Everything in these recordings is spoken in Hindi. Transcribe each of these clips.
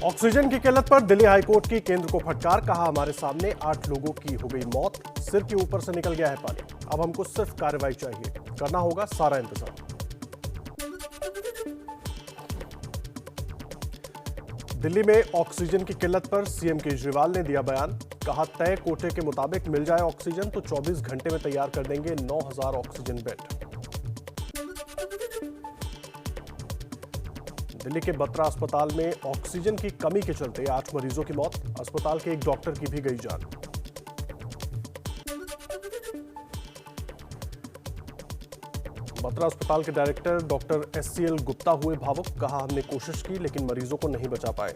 ऑक्सीजन की किल्लत पर दिल्ली हाईकोर्ट की केंद्र को फटकार। कहा, हमारे सामने 8 लोगों की हो गई मौत, सिर के ऊपर से निकल गया है पानी। अब हमको सिर्फ कार्रवाई चाहिए, करना होगा सारा इंतजाम। दिल्ली में ऑक्सीजन की किल्लत पर सीएम केजरीवाल ने दिया बयान। कहा, तय कोटे के मुताबिक मिल जाए ऑक्सीजन तो 24 घंटे में तैयार कर देंगे 9000 ऑक्सीजन बेड। दिल्ली के बत्रा अस्पताल में ऑक्सीजन की कमी के चलते 8 मरीजों की मौत, अस्पताल के एक डॉक्टर की भी गई जान। बत्रा अस्पताल के डायरेक्टर डॉक्टर SCL गुप्ता हुए भावुक। कहा, हमने कोशिश की लेकिन मरीजों को नहीं बचा पाए।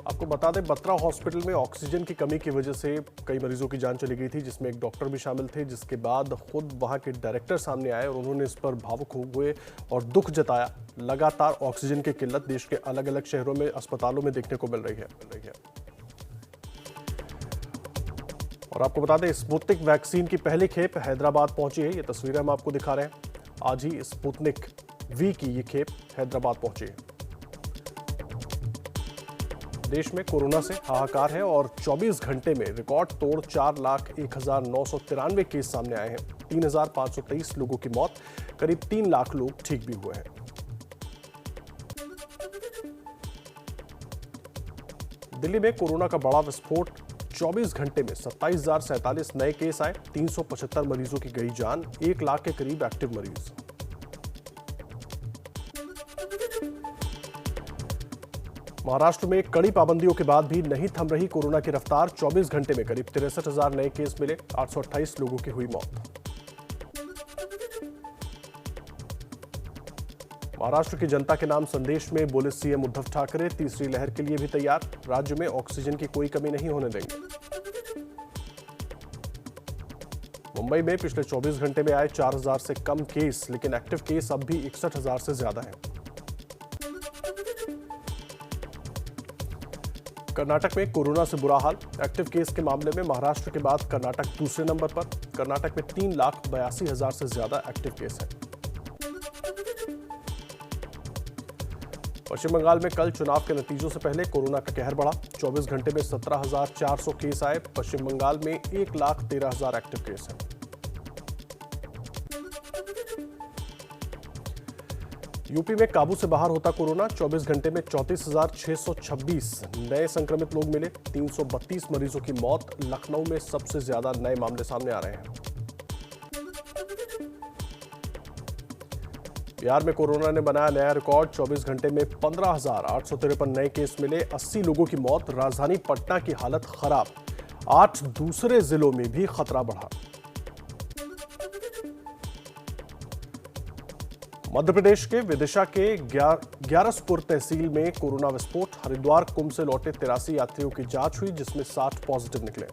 आपको बता दें, बत्रा हॉस्पिटल में ऑक्सीजन की कमी की वजह से कई मरीजों की जान चली गई थी, जिसमें एक डॉक्टर भी शामिल थे, जिसके बाद खुद वहां के डायरेक्टर सामने आए और उन्होंने इस पर भावुक हुए और दुख जताया। लगातार ऑक्सीजन की किल्लत देश के अलग अलग शहरों में अस्पतालों में देखने को मिल रही है। और आपको बता दें, स्पुतनिक वैक्सीन की पहली खेप हैदराबाद पहुंची है। ये तस्वीरें हम आपको दिखा रहे हैं। आज ही स्पुतनिक V की ये खेप हैदराबाद पहुंची है। देश में कोरोना से हाहाकार है और 24 घंटे में रिकॉर्ड तोड़ 4,01,993 केस सामने आए हैं। 3,523 लोगों की मौत, करीब 3 लाख लोग ठीक भी हुए हैं। दिल्ली में कोरोना का बड़ा विस्फोट, 24 घंटे में 27,047 नए केस आए, 375 मरीजों की गई जान, 1 लाख के करीब एक्टिव मरीज। महाराष्ट्र में कड़ी पाबंदियों के बाद भी नहीं थम रही कोरोना की रफ्तार। 24 घंटे में करीब 63,000 नए केस मिले, 828 लोगों की हुई मौत। महाराष्ट्र की जनता के नाम संदेश में बोले सीएम उद्धव ठाकरे, तीसरी लहर के लिए भी तैयार, राज्य में ऑक्सीजन की कोई कमी नहीं होने देंगे। मुंबई में पिछले 24 घंटे में आए 4,000 से कम केस, लेकिन एक्टिव केस अब भी 61,000 से ज्यादा हैं। कर्नाटक में कोरोना से बुरा हाल, एक्टिव केस के मामले में महाराष्ट्र के बाद कर्नाटक दूसरे नंबर पर। कर्नाटक में 3,82,000 से ज्यादा एक्टिव केस हैं। पश्चिम बंगाल में कल चुनाव के नतीजों से पहले कोरोना का कहर बढ़ा। 24 घंटे में 17,400 केस आए। पश्चिम बंगाल में 1,13,000 एक्टिव केस हैं। यूपी में काबू से बाहर होता कोरोना, 24 घंटे में 34,626 नए संक्रमित लोग मिले, 332 मरीजों की मौत। लखनऊ में सबसे ज्यादा नए मामले सामने आ रहे हैं। बिहार में कोरोना ने बनाया नया रिकॉर्ड, 24 घंटे में 15,853 नए केस मिले, 80 लोगों की मौत। राजधानी पटना की हालत खराब, 8 दूसरे जिलों में भी खतरा बढ़ा। मध्य प्रदेश के विदिशा के ग्यारसपुर तहसील में कोरोना विस्फोट। हरिद्वार कुंभ से लौटे 83 यात्रियों की जांच हुई, जिसमें 60 पॉजिटिव निकले।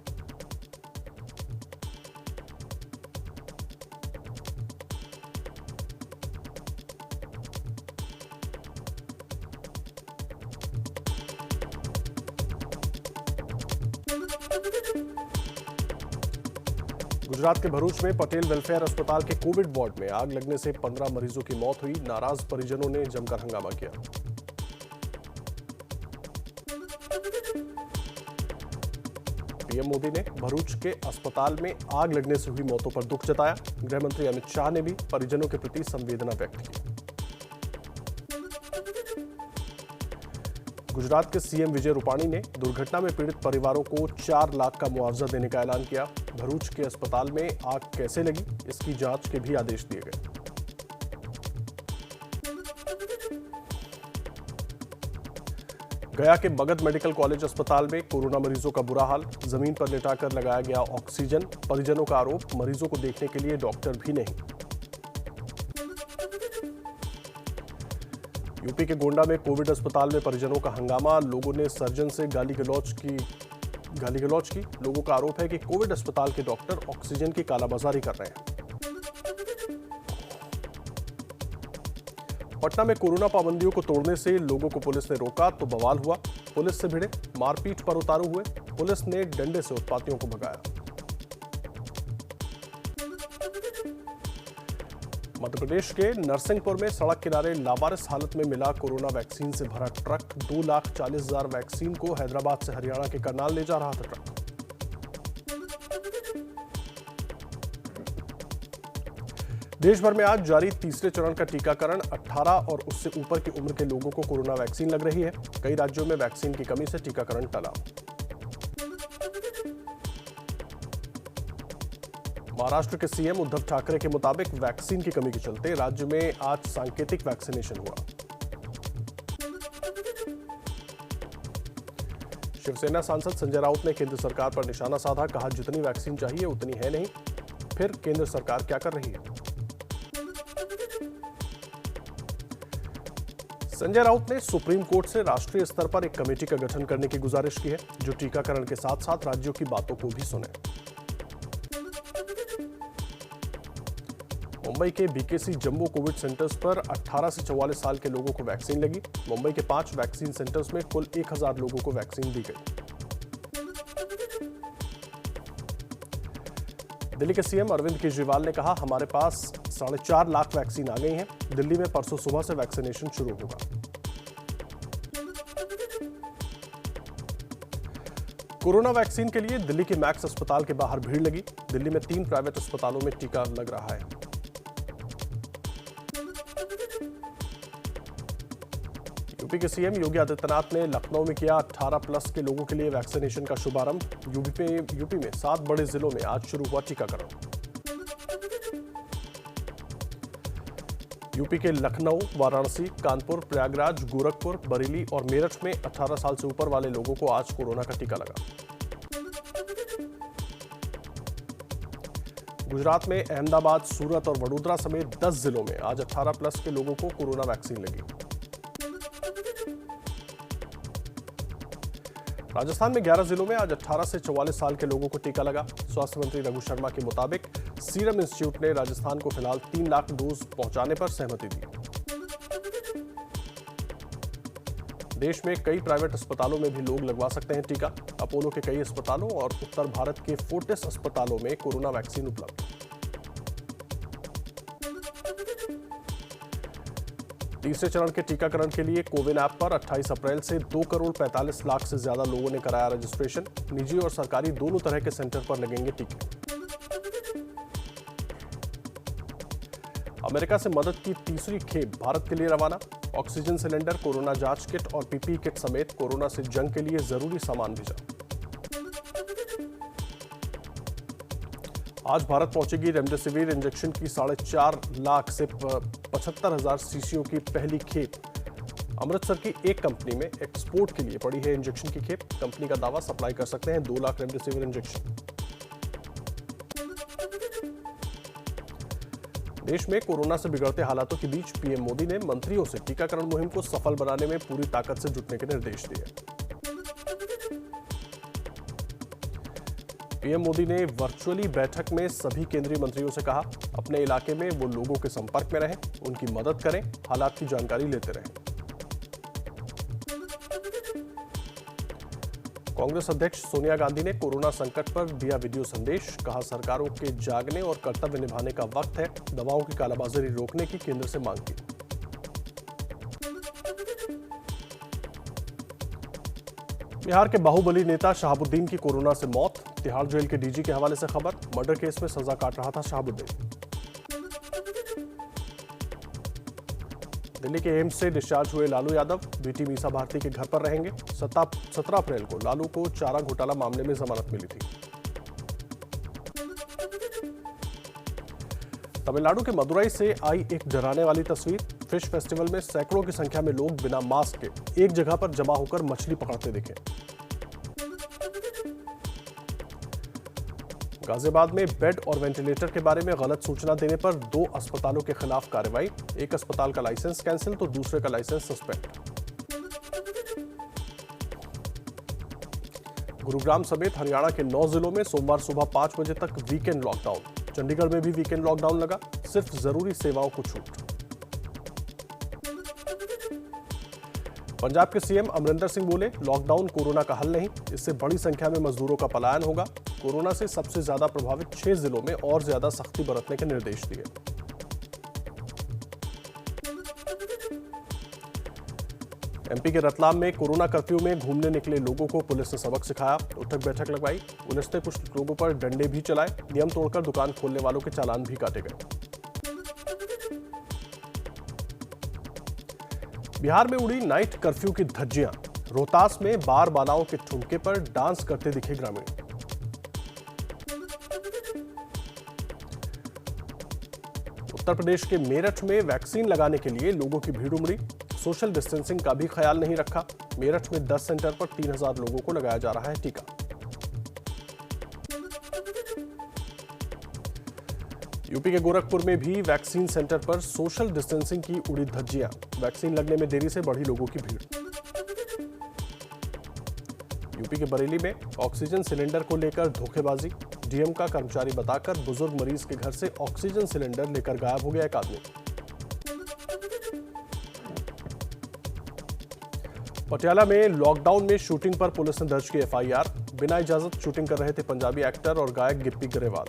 गुजरात के भरूच में पटेल वेलफेयर अस्पताल के कोविड वार्ड में आग लगने से 15 मरीजों की मौत हुई। नाराज परिजनों ने जमकर हंगामा किया। पीएम मोदी ने भरूच के अस्पताल में आग लगने से हुई मौतों पर दुख जताया। गृह मंत्री अमित शाह ने भी परिजनों के प्रति संवेदना व्यक्त की। गुजरात के सीएम विजय रूपाणी ने दुर्घटना में पीड़ित परिवारों को 4 लाख का मुआवजा देने का ऐलान किया। भरूच के अस्पताल में आग कैसे लगी, इसकी जांच के भी आदेश दिए गए। गया के मगध मेडिकल कॉलेज अस्पताल में कोरोना मरीजों का बुरा हाल, जमीन पर लेटाकर लगाया गया ऑक्सीजन। परिजनों का आरोप, मरीजों को देखने के लिए डॉक्टर भी नहीं। यूपी के गोंडा में कोविड अस्पताल में परिजनों का हंगामा, लोगों ने सर्जन से गाली गलौज की। लोगों का आरोप है कि कोविड अस्पताल के डॉक्टर ऑक्सीजन की कालाबाजारी कर रहे हैं। पटना में कोरोना पाबंदियों को तोड़ने से लोगों को पुलिस ने रोका तो बवाल हुआ। पुलिस से भिड़े, मारपीट पर उतारू हुए। पुलिस ने डंडे से उत्पातियों को भगाया। मध्य प्रदेश के नरसिंहपुर में सड़क किनारे लावारिस हालत में मिला कोरोना वैक्सीन से भरा ट्रक। 2,40,000 वैक्सीन को हैदराबाद से हरियाणा के करनाल ले जा रहा था ट्रक। देश भर में आज जारी तीसरे चरण का टीकाकरण। 18 और उससे ऊपर की उम्र के लोगों को कोरोना वैक्सीन लग रही है। कई राज्यों में वैक्सीन की कमी से टीकाकरण टला। महाराष्ट्र के सीएम उद्धव ठाकरे के मुताबिक वैक्सीन की कमी के चलते राज्य में आज सांकेतिक वैक्सीनेशन हुआ। शिवसेना सांसद संजय राउत ने केंद्र सरकार पर निशाना साधा। कहा, जितनी वैक्सीन चाहिए उतनी है नहीं, फिर केंद्र सरकार क्या कर रही है। संजय राउत ने सुप्रीम कोर्ट से राष्ट्रीय स्तर पर एक कमेटी का गठन करने की गुजारिश की है, जो टीकाकरण के साथ साथ राज्यों की बातों को भी सुने। मुंबई के बीकेसी जंबो कोविड सेंटर्स पर 18 से 44 साल के लोगों को वैक्सीन लगी। मुंबई के 5 वैक्सीन सेंटर्स में कुल 1,000 लोगों को वैक्सीन दी गई। दिल्ली के सीएम अरविंद केजरीवाल ने कहा, हमारे पास 4.5 लाख वैक्सीन आ गई हैं। दिल्ली में परसों सुबह से वैक्सीनेशन शुरू होगा। कोरोना वैक्सीन के लिए दिल्ली के मैक्स अस्पताल के बाहर भीड़ लगी। दिल्ली में 3 प्राइवेट अस्पतालों में टीका लग रहा है। यूपी के सीएम योगी आदित्यनाथ ने लखनऊ में किया 18+ के लोगों के लिए वैक्सीनेशन का शुभारंभ। यूपी में 7 बड़े जिलों में आज शुरू हुआ टीकाकरण। यूपी के लखनऊ, वाराणसी, कानपुर, प्रयागराज, गोरखपुर, बरेली और मेरठ में 18 साल से ऊपर वाले लोगों को आज कोरोना का टीका लगा। गुजरात में अहमदाबाद, सूरत और वडोदरा समेत 10 जिलों में आज 18+ के लोगों को कोरोना वैक्सीन लगी। राजस्थान में 11 जिलों में आज 18 से 44 साल के लोगों को टीका लगा। स्वास्थ्य मंत्री रघु शर्मा के मुताबिक सीरम इंस्टीट्यूट ने राजस्थान को फिलहाल 3 लाख डोज पहुंचाने पर सहमति दी। देश में कई प्राइवेट अस्पतालों में भी लोग लगवा सकते हैं टीका। अपोलो के कई अस्पतालों और उत्तर भारत के फोर्टिस अस्पतालों में कोरोना वैक्सीन उपलब्ध। तीसरे चरण के टीकाकरण के लिए कोविन ऐप पर 28 अप्रैल से 2 करोड़ 45 लाख से ज्यादा लोगों ने कराया रजिस्ट्रेशन। निजी और सरकारी दोनों तरह के सेंटर पर लगेंगे टीके। अमेरिका से मदद की तीसरी खेप भारत के लिए रवाना। ऑक्सीजन सिलेंडर, कोरोना जांच किट और पीपीई किट समेत कोरोना से जंग के लिए जरूरी सामान भेजा। आज भारत पहुंचेगी रेमडेसिविर इंजेक्शन की 4.5 लाख से 75,000 शीशियों की पहली खेप। अमृतसर की एक कंपनी में एक्सपोर्ट के लिए पड़ी है इंजेक्शन की खेप। कंपनी का दावा, सप्लाई कर सकते हैं 2 लाख रेमडेसिविर इंजेक्शन। देश में कोरोना से बिगड़ते हालातों के बीच पीएम मोदी ने मंत्रियों से टीकाकरण मुहिम को सफल बनाने में पूरी ताकत से जुटने के निर्देश दिए। पीएम मोदी ने वर्चुअली बैठक में सभी केंद्रीय मंत्रियों से कहा, अपने इलाके में वो लोगों के संपर्क में रहें, उनकी मदद करें, हालात की जानकारी लेते रहें। कांग्रेस अध्यक्ष सोनिया गांधी ने कोरोना संकट पर दिया वीडियो संदेश। कहा, सरकारों के जागने और कर्तव्य निभाने का वक्त है। दवाओं की कालाबाजारी रोकने की केंद्र से मांग की। बिहार के बाहुबली नेता शहाबुद्दीन की कोरोना से मौत। तिहाड़ जेल के डीजी के हवाले से खबर, मर्डर केस में सजा काट रहा था शहाबुद्दीन। दिल्ली के एम्स से डिस्चार्ज हुए लालू यादव बेटी मीसा भारती के घर पर रहेंगे। 17 अप्रैल को लालू को चारा घोटाला मामले में जमानत मिली थी। तमिलनाडु के मदुरई से आई एक डराने वाली तस्वीर। फिश फेस्टिवल में सैकड़ों की संख्या में लोग बिना मास्क के एक जगह पर जमा होकर मछली पकड़ते दिखे। गाजियाबाद में बेड और वेंटिलेटर के बारे में गलत सूचना देने पर 2 अस्पतालों के खिलाफ कार्रवाई। एक अस्पताल का लाइसेंस कैंसिल तो दूसरे का लाइसेंस सस्पेंड। गुरुग्राम समेत हरियाणा के 9 जिलों में सोमवार सुबह 5 बजे तक वीकेंड लॉकडाउन। चंडीगढ़ में भी वीकेंड लॉकडाउन लगा, सिर्फ जरूरी सेवाओं को छूट। पंजाब के सीएम अमरिंदर सिंह बोले, लॉकडाउन कोरोना का हल नहीं, इससे बड़ी संख्या में मजदूरों का पलायन होगा। कोरोना से सबसे ज्यादा प्रभावित 6 जिलों में और ज्यादा सख्ती बरतने के निर्देश दिए। एमपी के रतलाम में कोरोना कर्फ्यू में घूमने निकले लोगों को पुलिस ने सबक सिखाया, उठक बैठक लगवाई। पुलिस ने कुछ लोगों पर डंडे भी चलाए, नियम तोड़कर दुकान खोलने वालों के चालान भी काटे गए। बिहार में उड़ी नाइट कर्फ्यू की धज्जियां, रोहतास में बार बालाओं के ठुमके पर डांस करते दिखे ग्रामीण। उत्तर प्रदेश के मेरठ में वैक्सीन लगाने के लिए लोगों की भीड़ उमड़ी, सोशल डिस्टेंसिंग का भी ख्याल नहीं रखा। मेरठ में 10 सेंटर पर 3000 लोगों को लगाया जा रहा है टीका। यूपी के गोरखपुर में भी वैक्सीन सेंटर पर सोशल डिस्टेंसिंग की उड़ी धज्जियां, वैक्सीन लगने में देरी से बढ़ी लोगों की भीड़। यूपी के बरेली में ऑक्सीजन सिलेंडर को लेकर धोखेबाजी, डीएम का कर्मचारी बताकर बुजुर्ग मरीज के घर से ऑक्सीजन सिलेंडर लेकर गायब हो गया एक आदमी। पटियाला में लॉकडाउन में शूटिंग पर पुलिस ने दर्ज की एफआईआर, बिना इजाजत शूटिंग कर रहे थे पंजाबी एक्टर और गायक गिप्पी गरेवाल।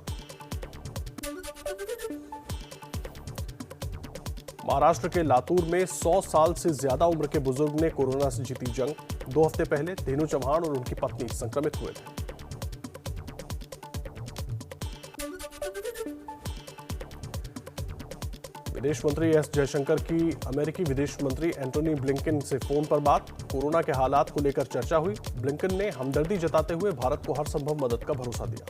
महाराष्ट्र के लातूर में 100 साल से ज्यादा उम्र के बुजुर्ग ने कोरोना से जीती जंग। 2 हफ्ते पहले धेनु चौहान और उनकी पत्नी संक्रमित हुए थे। विदेश मंत्री एस जयशंकर की अमेरिकी विदेश मंत्री एंटोनी ब्लिंकन से फोन पर बात, कोरोना के हालात को लेकर चर्चा हुई। ब्लिंकन ने हमदर्दी जताते हुए भारत को हर संभव मदद का भरोसा दिया।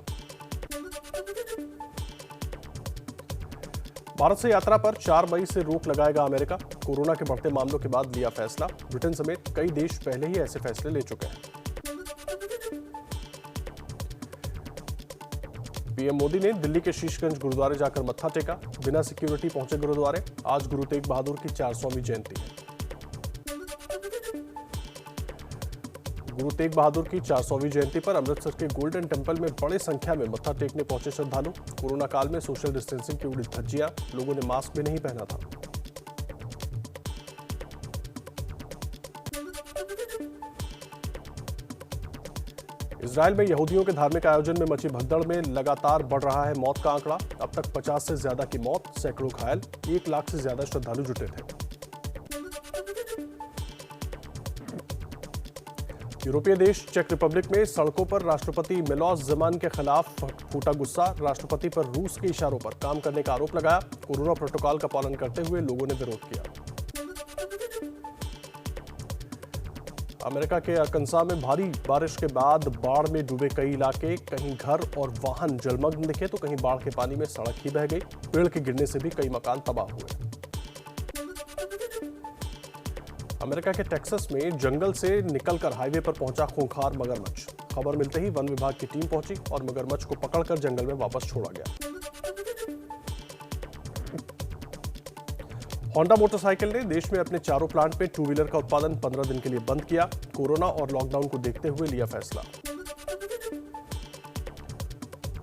भारत से यात्रा पर 4 मई से रोक लगाएगा अमेरिका, कोरोना के बढ़ते मामलों के बाद लिया फैसला। ब्रिटेन समेत कई देश पहले ही ऐसे फैसले ले चुके हैं। पीएम मोदी ने दिल्ली के शीशगंज गुरुद्वारे जाकर मत्था टेका, बिना सिक्योरिटी पहुंचे गुरुद्वारे। आज गुरु तेग बहादुर की 400वीं जयंती है। गुरु तेग बहादुर की 400वीं जयंती पर अमृतसर के गोल्डन टेम्पल में बड़ी संख्या में मत्था टेकने पहुंचे श्रद्धालु। कोरोना काल में सोशल डिस्टेंसिंग की उड़ी धज्जियां, लोगों ने मास्क भी नहीं पहना था। इजराइल में यहूदियों के धार्मिक आयोजन में मची भगदड़ में लगातार बढ़ रहा है मौत का आंकड़ा। अब तक 50 से ज्यादा की मौत, सैकड़ों घायल, 1 लाख से ज्यादा श्रद्धालु जुटे थे। यूरोपीय देश चेक रिपब्लिक में सड़कों पर राष्ट्रपति मिलोस ज़ेमान के खिलाफ फूटा गुस्सा, राष्ट्रपति पर रूस के इशारों पर काम करने का आरोप लगाया। कोरोना प्रोटोकॉल का पालन करते हुए लोगों ने विरोध किया। अमेरिका के अरकानसा में भारी बारिश के बाद बाढ़ में डूबे कई इलाके, कहीं घर और वाहन जलमग्न दिखे तो कहीं बाढ़ के पानी में सड़क ही बह गई। पेड़ के गिरने से भी कई मकान तबाह हुए। अमेरिका के टेक्सास में जंगल से निकलकर हाईवे पर पहुंचा खूंखार मगरमच्छ। खबर मिलते ही वन विभाग की टीम पहुंची और मगरमच्छ को पकड़कर जंगल में वापस छोड़ा गया। होंडा मोटरसाइकिल ने देश में अपने 4 प्लांट में 2 व्हीलर का उत्पादन 15 दिन के लिए बंद किया। कोरोना और लॉकडाउन को देखते हुए लिया फैसला।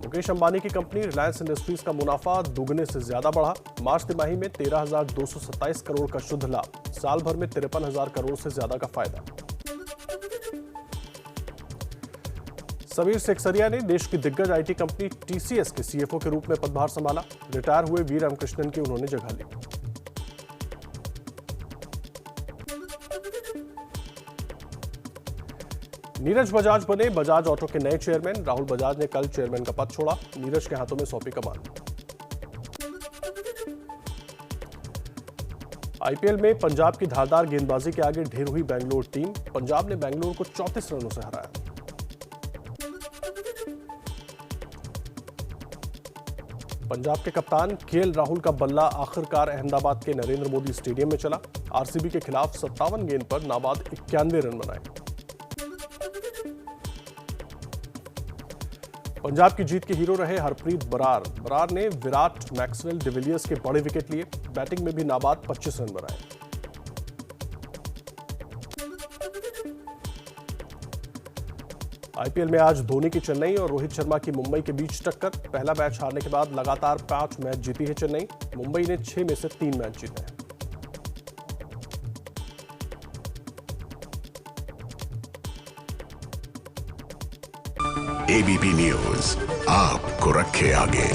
मुकेश अंबानी की कंपनी रिलायंस इंडस्ट्रीज का मुनाफा दुगने से ज्यादा बढ़ा। मार्च तिमाही में 13,227 करोड़ का शुद्ध लाभ, साल भर में 53,000 करोड़ से ज्यादा का फायदा। समीर सेक्सरिया ने देश की दिग्गज आईटी कंपनी टीसीएस के सीएफओ के रूप में पदभार संभाला। रिटायर हुए वी रामकृष्णन की उन्होंने जगह ली। नीरज बजाज बने बजाज ऑटो के नए चेयरमैन। राहुल बजाज ने कल चेयरमैन का पद छोड़ा, नीरज के हाथों में सौंपी कमान। आईपीएल में पंजाब की धारदार गेंदबाजी के आगे ढेर हुई बेंगलोर टीम। पंजाब ने बेंगलोर को 34 रनों से हराया। पंजाब के कप्तान केएल राहुल का बल्ला आखिरकार अहमदाबाद के नरेंद्र मोदी स्टेडियम में चला। आरसीबी के खिलाफ 57 गेंद पर नाबाद 91 रन बनाए। पंजाब की जीत के हीरो रहे हरप्रीत बरार। बरार ने विराट, मैक्सवेल, डिविलियर्स के बड़े विकेट लिए। बैटिंग में भी नाबाद 25 रन बनाए। आईपीएल में आज धोनी की चेन्नई और रोहित शर्मा की मुंबई के बीच टक्कर। पहला मैच हारने के बाद लगातार 5 मैच जीती है चेन्नई। मुंबई ने 6 में से 3 मैच जीते हैं। एबीपी न्यूज आपको रखे आगे।